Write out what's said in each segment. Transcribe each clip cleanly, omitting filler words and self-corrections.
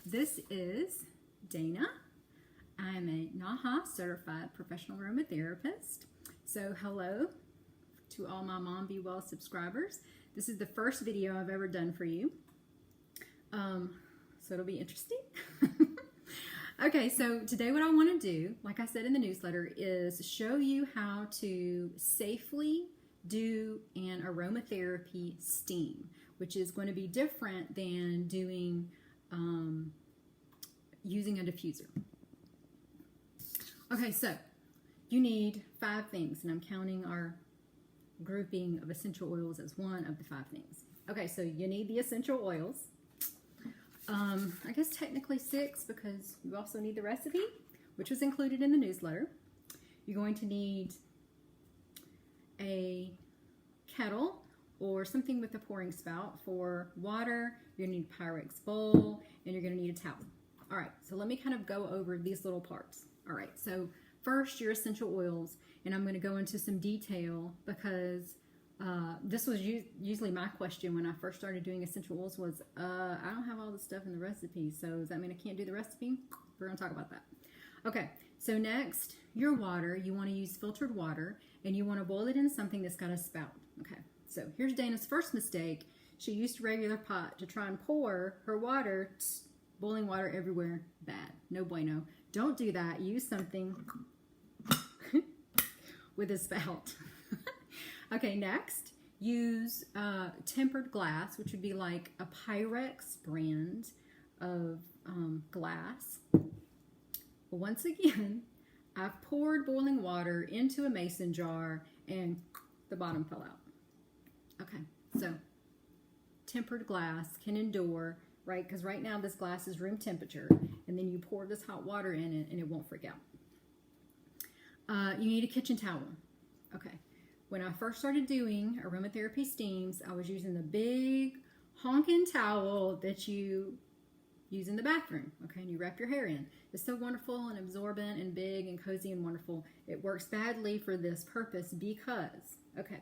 This is Dana. I'm a NAHA certified professional aromatherapist. So hello to all my Mom Be Well subscribers. This is the first video I've ever done for you. So it'll be interesting. Okay, so today what I want to do, like I said in the newsletter, is show you how to safely do an aromatherapy steam, which is going to be different than doing using a diffuser. Okay, so you need 5 things, and I'm counting our grouping of essential oils as one of the 5 things. Okay, so you need the essential oils. I guess technically 6 because you also need the recipe, which was included in the newsletter. You're going to need a kettle or something with a pouring spout for water. You're going to need a Pyrex bowl, and you're going to need a towel. All right, so let me kind of go over these little parts. All right, so first, your essential oils, and I'm going to go into some detail because this was usually my question when I first started doing essential oils was, I don't have all the stuff in the recipe, so does that mean I can't do the recipe? We're going to talk about that. Okay, so next, your water, you want to use filtered water, and you want to boil it in something that's got a spout. Okay, so here's Dana's first mistake. She used a regular pot to try and pour her water, boiling water everywhere. Bad. No bueno. Don't do that. Use something with a spout. Okay, next, use tempered glass, which would be like a Pyrex brand of glass. Once again, I've poured boiling water into a mason jar and the bottom fell out. Okay, so tempered glass can endure, right? Because right now this glass is room temperature, and then you pour this hot water in it and it won't freak out. You need a kitchen towel. Okay. When I first started doing aromatherapy steams, I was using the big honking towel that you use in the bathroom, okay, and you wrap your hair in. It's so wonderful and absorbent and big and cozy and wonderful. It works badly for this purpose because, okay,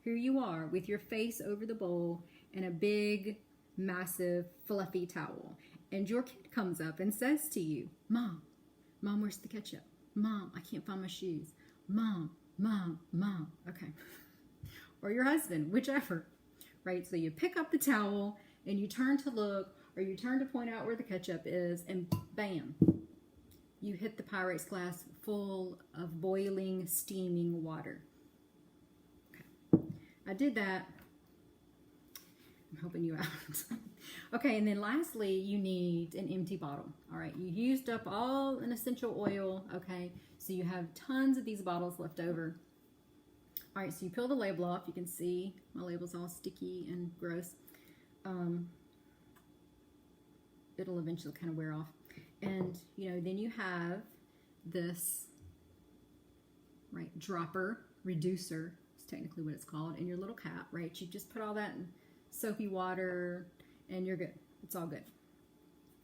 here you are with your face over the bowl and a big, massive, fluffy towel. And your kid comes up and says to you, Mom, where's the ketchup? Mom, I can't find my shoes. Mom. Okay. Or your husband, whichever, right? So you pick up the towel and you turn to look, or you turn to point out where the ketchup is, and bam, you hit the Pyrex glass full of boiling, steaming water. Okay. I did that. I'm helping you out. Okay, and then lastly, you need an empty bottle. All right, you used up all an essential oil, okay? So you have tons of these bottles left over. All right, so you peel the label off. You can see my label's all sticky and gross. It'll eventually kind of wear off. And, you know, then you have this, right, dropper, reducer, is technically what it's called, and your little cap, right? You just put all that in soapy water, and you're good. It's all good.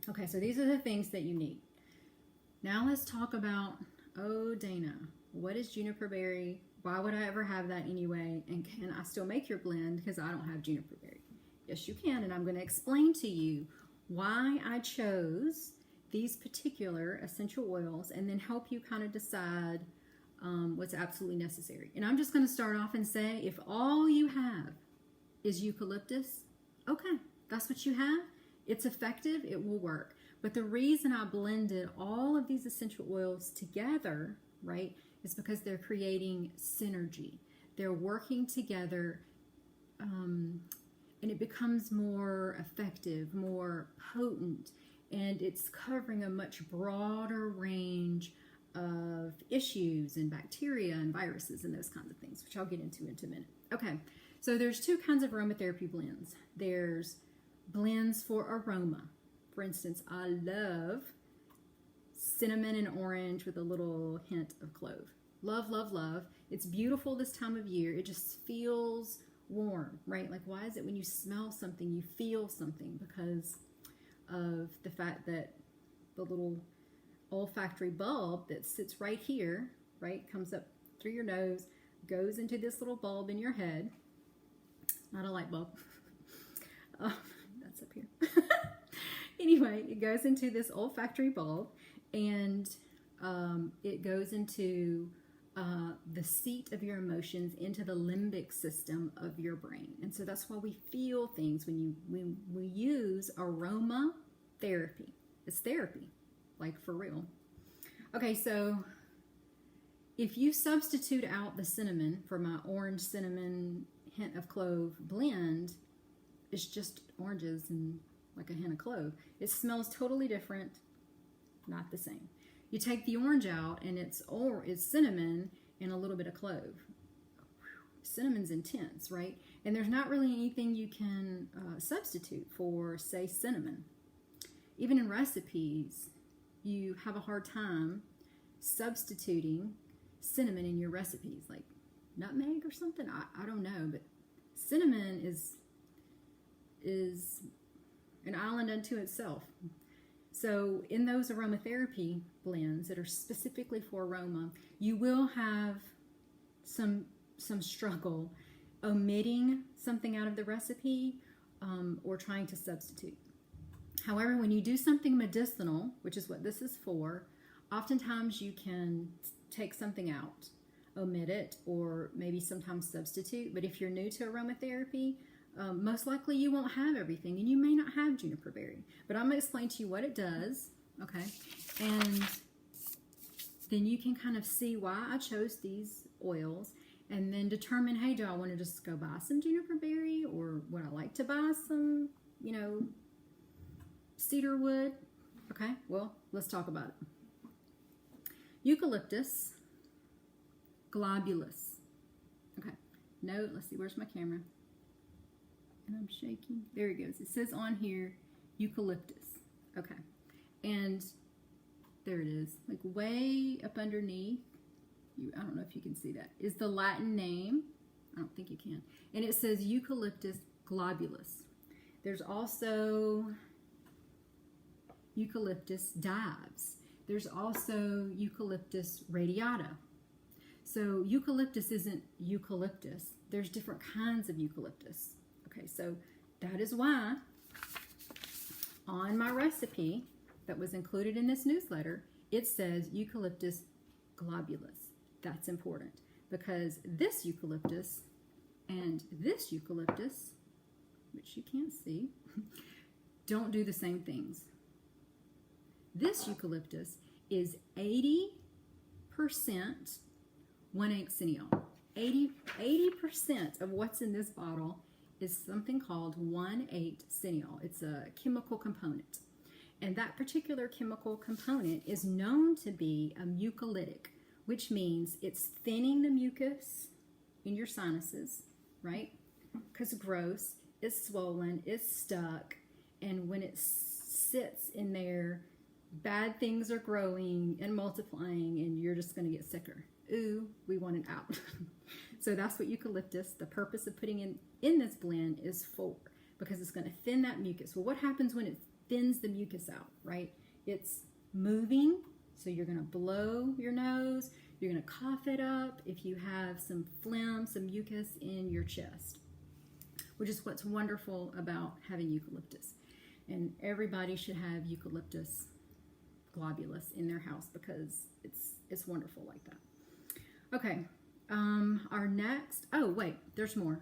Okay, so these are the things that you need. Now let's talk about, oh, Dana, what is juniper berry? Why would I ever have that anyway? And can I still make your blend because I don't have juniper berry? Yes, you can, and I'm going to explain to you why I chose these particular essential oils and then help you kind of decide what's absolutely necessary. And I'm just going to start off and say, if all you have is eucalyptus, okay, that's what you have. It's effective, it will work. But the reason I blended all of these essential oils together, right, is because they're creating synergy. They're working together, and it becomes more effective, more potent, and it's covering a much broader range of issues and bacteria and viruses and those kinds of things, which I'll get into in a minute. Okay, so there's 2 kinds of aromatherapy blends. There's blends for aroma. For instance, I love cinnamon and orange with a little hint of clove. Love, love, love. It's beautiful this time of year. It just feels warm, right? Like, why is it when you smell something, you feel something? Because of the fact that the little olfactory bulb that sits right here, right, comes up through your nose, goes into this little bulb in your head. Not a light bulb. That's up here. Anyway, anyway, it goes into this olfactory bulb, and it goes into the seat of your emotions, into the limbic system of your brain. And so that's why we feel things when we use aromatherapy. It's therapy, like for real. Okay, so if you substitute out the cinnamon for my orange cinnamon hint of clove blend, it's just oranges and like a hint of clove. It smells totally different, not the same. You take the orange out and it's cinnamon and a little bit of clove. Cinnamon's intense, right? And there's not really anything you can substitute for, say, cinnamon. Even in recipes, you have a hard time substituting cinnamon in your recipes, like nutmeg or something. I don't know, but cinnamon is an island unto itself. So in those aromatherapy blends that are specifically for aroma, you will have some struggle omitting something out of the recipe or trying to substitute. However, when you do something medicinal, which is what this is for, oftentimes you can take something out, omit it, or maybe sometimes substitute. But if you're new to aromatherapy, most likely you won't have everything, and you may not have juniper berry. But I'm going to explain to you what it does, okay? And then you can kind of see why I chose these oils, and then determine, hey, do I want to just go buy some juniper berry, or would I like to buy some, cedar wood? Okay, well, let's talk about it. Eucalyptus globulus. Okay, no, let's see, where's my camera? And I'm shaking. There it goes. It says on here, eucalyptus. Okay, and there it is, like way up underneath. I don't know if you can see that. Is the Latin name. I don't think you can. And it says Eucalyptus globulus. There's also Eucalyptus dives. There's also Eucalyptus radiata. So eucalyptus isn't eucalyptus. There's different kinds of eucalyptus. Okay, so that is why on my recipe that was included in this newsletter, it says Eucalyptus globulus. That's important because this eucalyptus and this eucalyptus, which you can't see, don't do the same things. This eucalyptus is 80% 1,8-cineol. 80% of what's in this bottle is something called 1,8-cineol. It's a chemical component. And that particular chemical component is known to be a mucolytic, which means it's thinning the mucus in your sinuses, right? Because gross, it's swollen, it's stuck, and when it sits in there, bad things are growing and multiplying, and you're just going to get sicker. Ooh, we want it out. So that's what eucalyptus, the purpose of putting in this blend is for, because it's going to thin that mucus. Well, what happens when it thins the mucus out, right? It's moving, so you're going to blow your nose, you're going to cough it up if you have some phlegm, some mucus in your chest, which is what's wonderful about having eucalyptus. And everybody should have Eucalyptus globulus in their house because it's wonderful like that. Okay, our next, oh wait, there's more.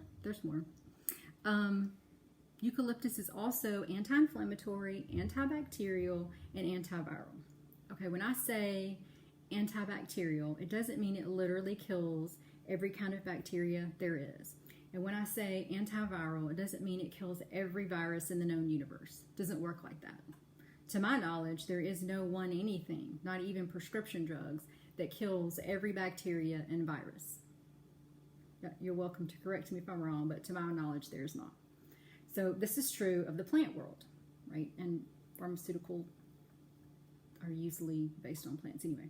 Eucalyptus is also anti-inflammatory, antibacterial, and antiviral. Okay, when I say antibacterial, it doesn't mean it literally kills every kind of bacteria there is. And when I say antiviral, it doesn't mean it kills every virus in the known universe. It doesn't work like that. To my knowledge, there is no one anything, not even prescription drugs, that kills every bacteria and virus. You're welcome to correct me if I'm wrong, but to my knowledge, there's not. So this is true of the plant world, right? And pharmaceuticals are usually based on plants anyway.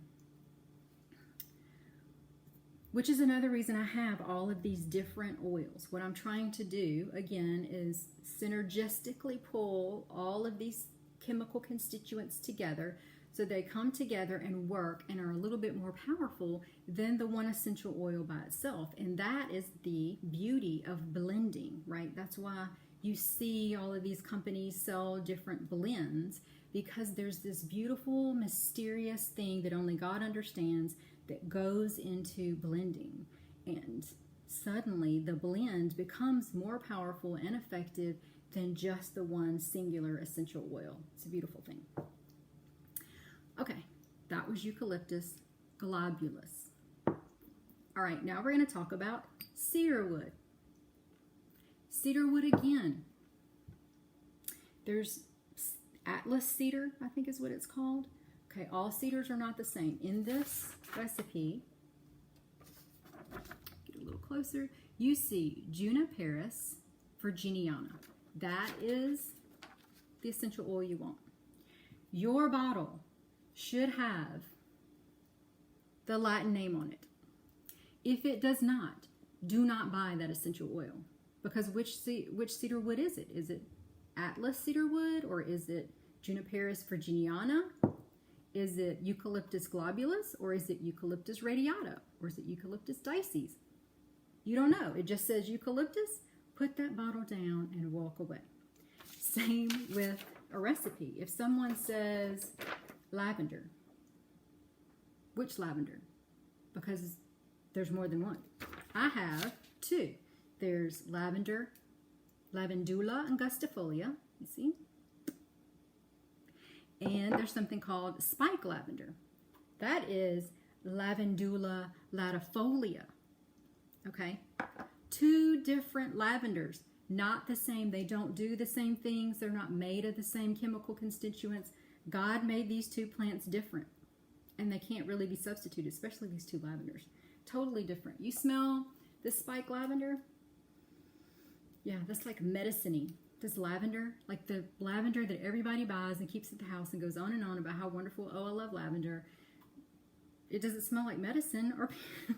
Which is another reason I have all of these different oils. What I'm trying to do, again, is synergistically pull all of these chemical constituents together so they come together and work and are a little bit more powerful than the one essential oil by itself. And that is the beauty of blending, right? That's why you see all of these companies sell different blends because there's this beautiful, mysterious thing that only God understands that goes into blending. And suddenly the blend becomes more powerful and effective than just the one singular essential oil. It's a beautiful thing. Okay, that was eucalyptus globulus. All right, now we're going to talk about cedar wood. Cedar wood again. There's Atlas cedar, I think is what it's called. Okay, all cedars are not the same. In this recipe, get a little closer, you see Juniperus virginiana. That is the essential oil you want. Your bottle should have the Latin name on it. If it does not, do not buy that essential oil. Because which cedar wood is it? Is it Atlas cedar wood, or is it Juniperus virginiana? Is it Eucalyptus globulus, or is it Eucalyptus radiata, or is it Eucalyptus dices? You don't know. It just says eucalyptus. Put that bottle down and walk away. Same with a recipe. If someone says lavender, which lavender? Because there's more than one. I have two. There's lavender, lavandula angustifolia, you see? And there's something called spike lavender. That is lavandula latifolia. Okay? Two different lavenders, not the same. They don't do the same things. They're not made of the same chemical constituents. God made these two plants different, and they can't really be substituted, especially these two lavenders. Totally different. You smell this spike lavender? Yeah, that's like medicine-y. This lavender, like the lavender that everybody buys and keeps at the house and goes on and on about how wonderful, oh, I love lavender. It doesn't smell like medicine, or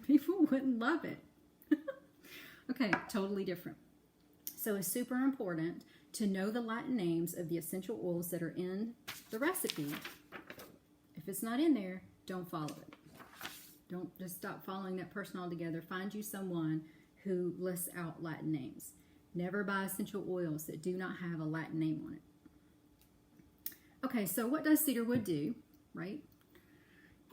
people wouldn't love it. Okay, totally different. So it's super important to know the Latin names of the essential oils that are in the recipe. If it's not in there, don't follow it. Don't just stop following that person altogether. Find you someone who lists out Latin names. Never buy essential oils that do not have a Latin name on it. Okay, so what does cedar wood do, right?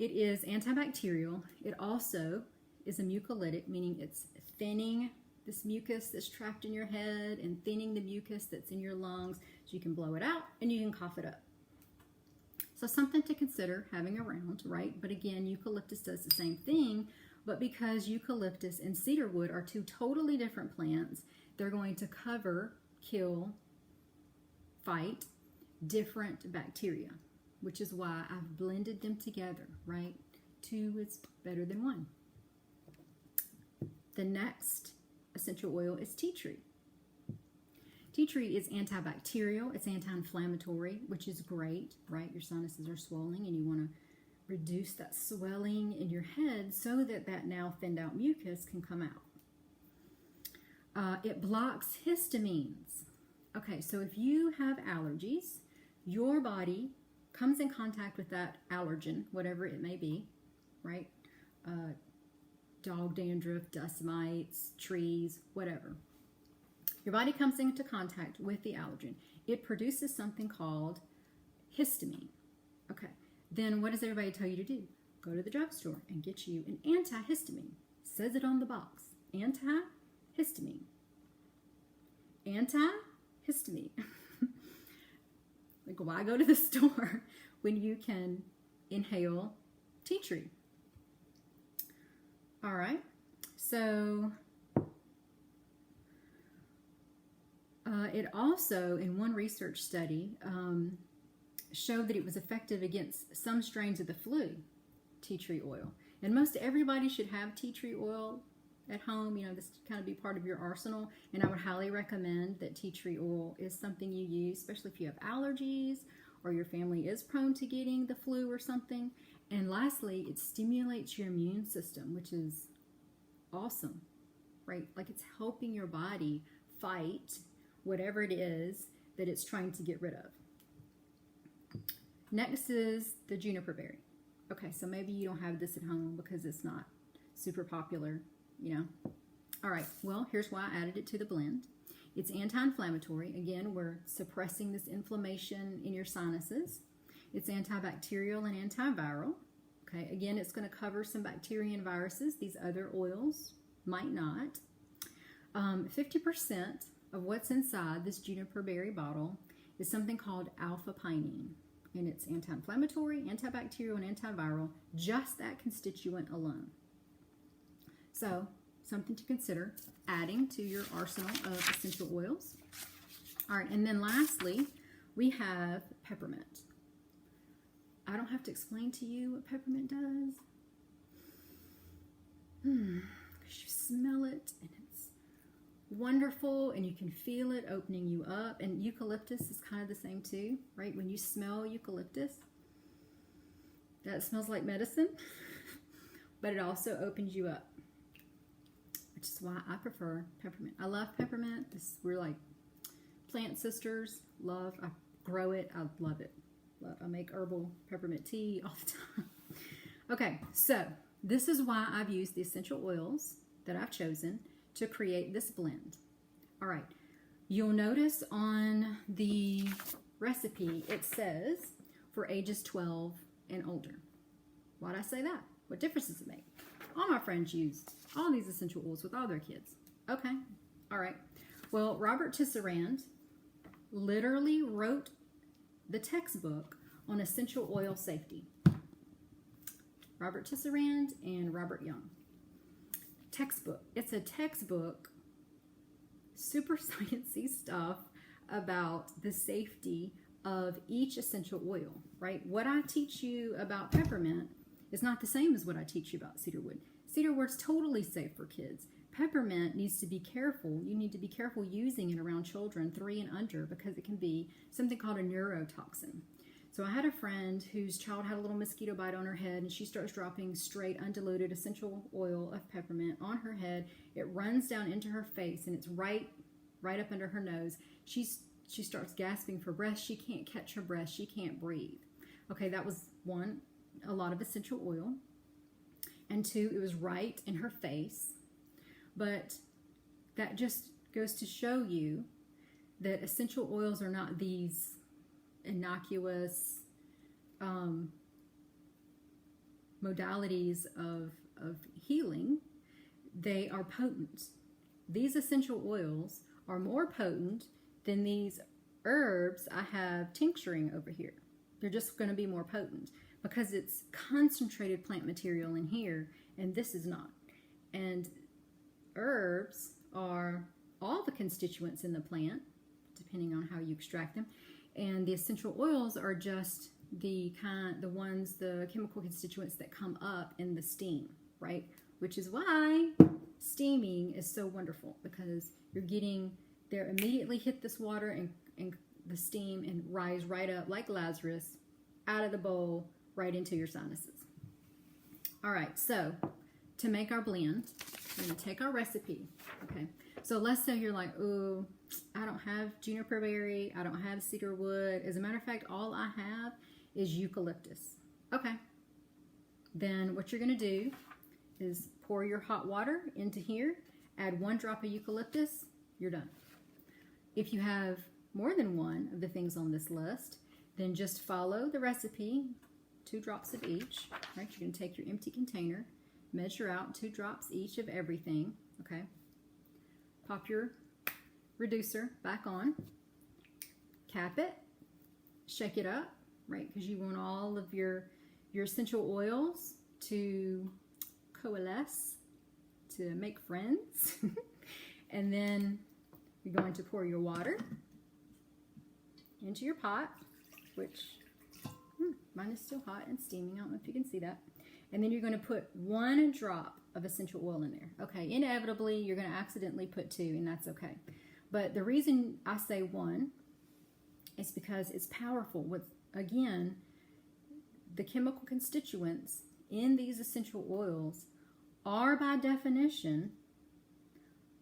It is antibacterial. It also is a mucolytic, meaning it's thinning this mucus that's trapped in your head and thinning the mucus that's in your lungs so you can blow it out and you can cough it up. So something to consider having around, right? But again, eucalyptus does the same thing, but because eucalyptus and cedar wood are two totally different plants, they're going to cover, kill, fight different bacteria, which is why I've blended them together, right? Two is better than one. The next essential oil is tea tree. Tea tree is antibacterial, it's anti-inflammatory, which is great, right? Your sinuses are swelling and you want to reduce that swelling in your head so that that now thinned out mucus can come out. It blocks histamines. Okay, so if you have allergies, your body comes in contact with that allergen, whatever it may be, right? Dog dandruff, dust mites, trees, whatever. Your body comes into contact with the allergen. It produces something called histamine. Okay, then what does everybody tell you to do? Go to the drugstore and get you an antihistamine. Says it on the box. Antihistamine. Antihistamine. Like, why go to the store when you can inhale tea tree? All right, so it also, in one research study, showed that it was effective against some strains of the flu, tea tree oil. And most everybody should have tea tree oil at home. You know, this kind of be part of your arsenal. And I would highly recommend that tea tree oil is something you use, especially if you have allergies or your family is prone to getting the flu or something. And lastly, it stimulates your immune system, which is awesome, right? Like, it's helping your body fight whatever it is that it's trying to get rid of. Next is the juniper berry. Okay, so maybe you don't have this at home because it's not super popular, you know. All right, well, here's why I added it to the blend. It's anti-inflammatory. Again, we're suppressing this inflammation in your sinuses. It's antibacterial and antiviral. Okay, again, it's going to cover some bacteria and viruses. These other oils might not. 50% of what's inside this juniper berry bottle is something called alpha-pinene. And it's anti-inflammatory, antibacterial, and antiviral, just that constituent alone. So, something to consider adding to your arsenal of essential oils. All right, and then lastly, we have peppermint. I don't have to explain to you what peppermint does. You smell it, and it's wonderful, and you can feel it opening you up. And eucalyptus is kind of the same too, right? When you smell eucalyptus, that smells like medicine, but it also opens you up, which is why I prefer peppermint. I love peppermint. We're like plant sisters. I grow it. I love it. I make herbal peppermint tea all the time. Okay, so this is why I've used the essential oils that I've chosen to create this blend. All right, you'll notice on the recipe it says for ages 12 and older. Why'd I say that? What difference does it make? All my friends use all these essential oils with all their kids. Okay, all right. Well, Robert Tisserand literally wrote the textbook on essential oil safety. Robert Tisserand and Robert Young. Textbook. It's a textbook, super sciencey stuff about the safety of each essential oil, right? What I teach you about peppermint is not the same as what I teach you about cedarwood. Cedarwood's totally safe for kids. Peppermint needs to be careful. You need to be careful using it around children 3 and under because it can be something called a neurotoxin. So I had a friend whose child had a little mosquito bite on her head, and she starts dropping straight undiluted essential oil of peppermint on her head. It runs down into her face, and it's right up under her nose. She starts gasping for breath. She can't catch her breath. She can't breathe. Okay, that was one, a lot of essential oil. And 2, it was right in her face. But that just goes to show you that essential oils are not these innocuous modalities of healing. They are potent. These essential oils are more potent than these herbs I have tincturing over here. They're just going to be more potent because it's concentrated plant material in here, and this is not. And herbs are all the constituents in the plant, depending on how you extract them. And the essential oils are just the chemical constituents that come up in the steam, right? Which is why steaming is so wonderful, because they're immediately hit this water and the steam and rise right up like Lazarus out of the bowl right into your sinuses. All right, so to make our blend, we're going to take our recipe. Okay, so let's say you're like, oh, I don't have juniper berry, I don't have cedar wood. As a matter of fact, all I have is eucalyptus. Okay, then what you're going to do is pour your hot water into here, add 1 drop of eucalyptus, you're done. If you have more than one of the things on this list, then just follow the recipe, 2 drops of each. Right, you're going to take your empty container, measure out 2 drops each of everything. Okay, pop your reducer back on, cap it, shake it up, right, because you want all of your essential oils to coalesce, to make friends. And then you're going to pour your water into your pot, which mine is still hot and steaming. I don't know if you can see that. And then you're going to put 1 drop of essential oil in there. Okay, inevitably you're going to accidentally put 2, and that's okay. But the reason I say 1 is because it's powerful. With, again, the chemical constituents in these essential oils are by definition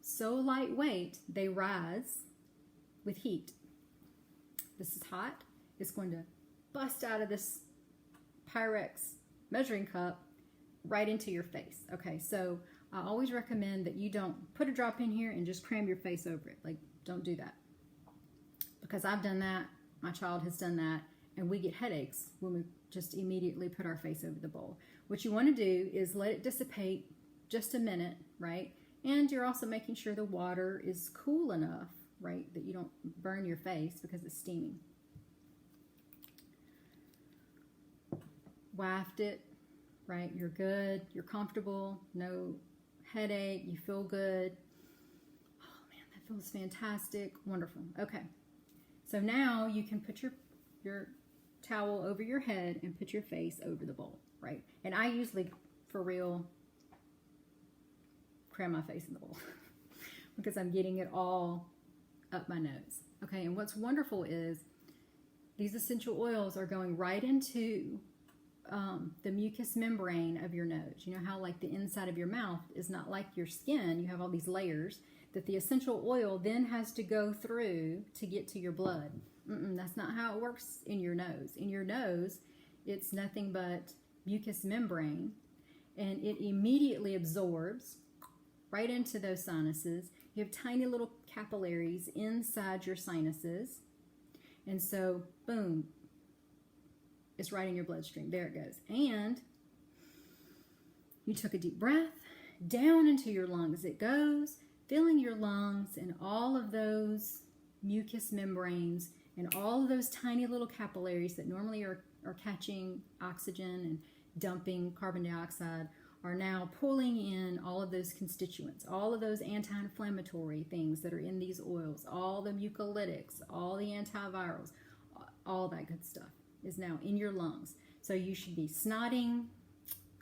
so lightweight they rise with heat. This is hot. It's going to bust out of this Pyrex measuring cup right into your face. Okay, so I always recommend that you don't put a drop in here and just cram your face over it. Like, Don't do that. Because I've done that, my child has done that, and we get headaches when we just immediately put our face over the bowl. What you want to do is let it dissipate just a minute, right? And you're also making sure the water is cool enough, right, that you don't burn your face because it's steaming. Waft it, right? You're good, you're comfortable, no headache, you feel good. Oh man, that feels fantastic. Wonderful. Okay. So now you can put your towel over your head and put your face over the bowl, right? And I usually, for real, cram my face in the bowl because I'm getting it all up my nose. Okay, and what's wonderful is these essential oils are going right into the mucus membrane of your nose. You know how like the inside of your mouth is not like your skin, you have all these layers that the essential oil then has to go through to get to your blood. That's not how it works in your nose. In your nose, it's nothing but mucus membrane, and it immediately absorbs right into those sinuses. You have tiny little capillaries inside your sinuses, and so boom, it's right in your bloodstream. There it goes. And you took a deep breath, down into your lungs it goes, filling your lungs and all of those mucus membranes and all of those tiny little capillaries that normally are catching oxygen and dumping carbon dioxide are now pulling in all of those constituents, all of those anti-inflammatory things that are in these oils, all the mucolytics, all the antivirals, all that good stuff is now in your lungs. So you should be snotting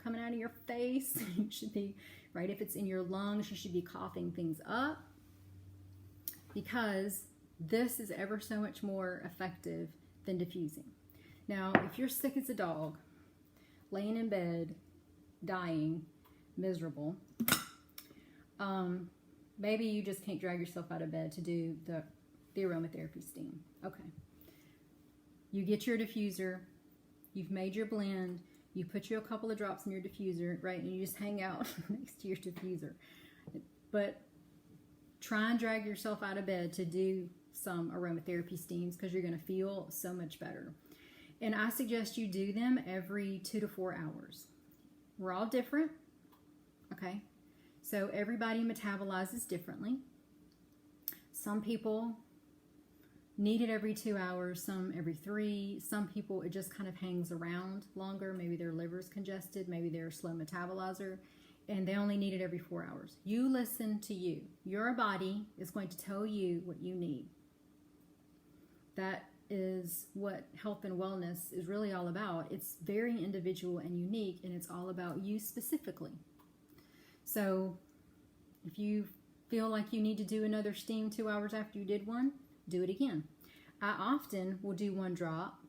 coming out of your face. You should be, right, if it's in your lungs, you should be coughing things up, because this is ever so much more effective than diffusing. Now, if you're sick as a dog, laying in bed, dying, miserable, maybe you just can't drag yourself out of bed to do the aromatherapy steam. Okay. You get your diffuser, you've made your blend, you put you a couple of drops in your diffuser, right, and you just hang out next to your diffuser. But try and drag yourself out of bed to do some aromatherapy steams, because you're going to feel so much better. And I suggest you do them every 2 to 4 hours. We're all different, okay? So everybody metabolizes differently. Some people need it every 2 hours, some every 3. Some people, it just kind of hangs around longer. Maybe their liver's congested, maybe they're a slow metabolizer, and they only need it every 4 hours. You listen to you. Your body is going to tell you what you need. That is what health and wellness is really all about. It's very individual and unique, and it's all about you specifically. So if you feel like you need to do another steam 2 hours after you did one, do it again. I often will do 1 drop,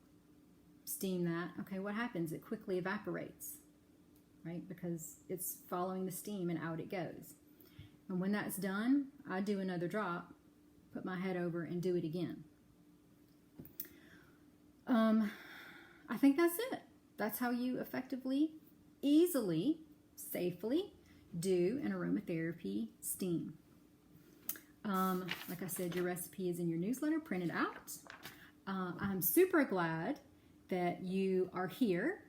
steam that. Okay, what happens? It quickly evaporates, right? Because it's following the steam and out it goes. And when that's done, I do another drop, put my head over, and do it again. I think that's it. That's how you effectively, easily, safely do an aromatherapy steam. Like I said, your recipe is in your newsletter, printed out. I'm super glad that you are here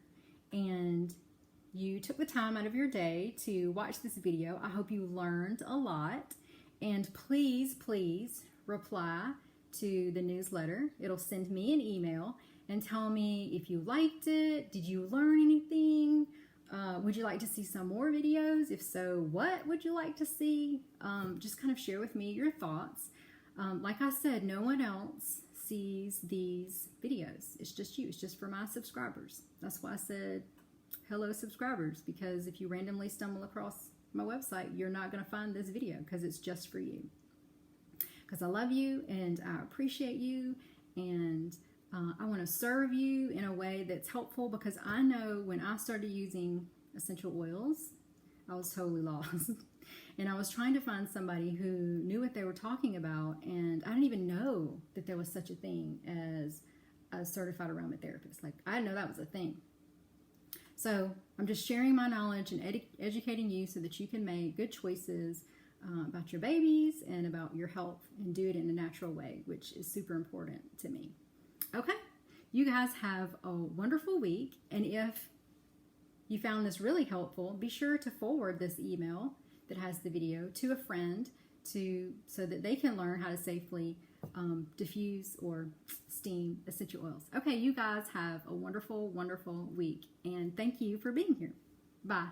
and you took the time out of your day to watch this video. I hope you learned a lot. And please, please reply to the newsletter. It'll send me an email and tell me if you liked it. Did you learn anything? Would you like to see some more videos? If so, what would you like to see? Just kind of share with me your thoughts. Like I said, no one else sees these videos. It's just you. It's just for my subscribers. That's why I said hello subscribers, because if you randomly stumble across my website, you're not going to find this video because it's just for you. Because I love you and I appreciate you, and I want to serve you in a way that's helpful, because I know when I started using essential oils, I was totally lost. And I was trying to find somebody who knew what they were talking about, and I didn't even know that there was such a thing as a certified aromatherapist. Like, I didn't know that was a thing. So I'm just sharing my knowledge and educating you so that you can make good choices about your babies and about your health, and do it in a natural way, which is super important to me. Okay, you guys have a wonderful week, and if you found this really helpful, be sure to forward this email that has the video to a friend so that they can learn how to safely diffuse or steam essential oils. Okay, you guys have a wonderful, wonderful week, and thank you for being here. Bye.